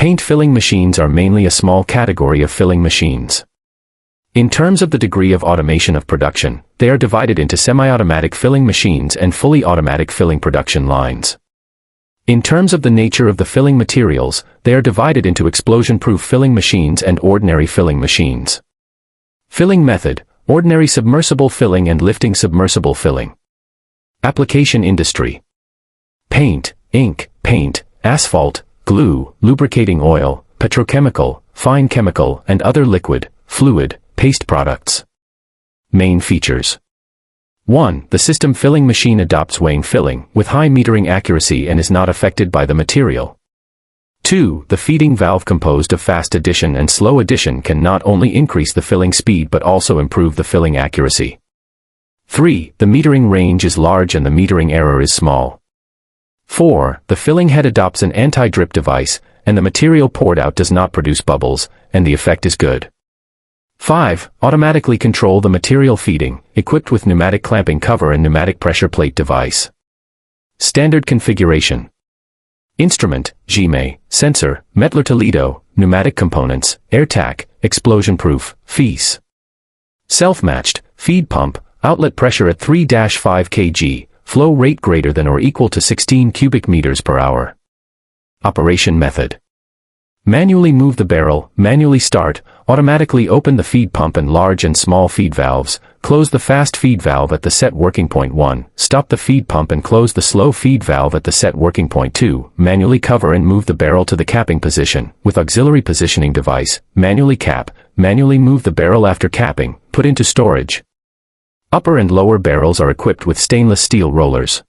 Paint filling machines are mainly a small category of filling machines. In terms of the degree of automation of production, they are divided into semi-automatic filling machines and fully automatic filling production lines. In terms of the nature of the filling materials, they are divided into explosion-proof filling machines and ordinary filling machines. Filling method: ordinary submersible filling and lifting submersible filling. Application industry: paint, ink, paint, asphalt, glue, lubricating oil, petrochemical, fine chemical, and other liquid, fluid, paste products. Main features: 1. The system filling machine adopts weighing filling with high metering accuracy and is not affected by the material. 2. The feeding valve composed of fast addition and slow addition can not only increase the filling speed but also improve the filling accuracy. 3. The metering range is large and the metering error is small. 4. The filling head adopts an anti-drip device, and the material poured out does not produce bubbles, and the effect is good. 5. Automatically control the material feeding, equipped with pneumatic clamping cover and pneumatic pressure plate device. Standard configuration: instrument, GME, sensor, Mettler Toledo, pneumatic components, air-tack, explosion-proof, FEAS. Self-matched, feed pump, outlet pressure at 3-5 kg, flow rate greater than or equal to 16 cubic meters per hour. Operation method: manually move the barrel, manually start, automatically open the feed pump and large and small feed valves, close the fast feed valve at the set working point 1, stop the feed pump and close the slow feed valve at the set working point 2, manually cover and move the barrel to the capping position, with auxiliary positioning device, manually cap, manually move the barrel after capping, put into storage. Upper and lower barrels are equipped with stainless steel rollers.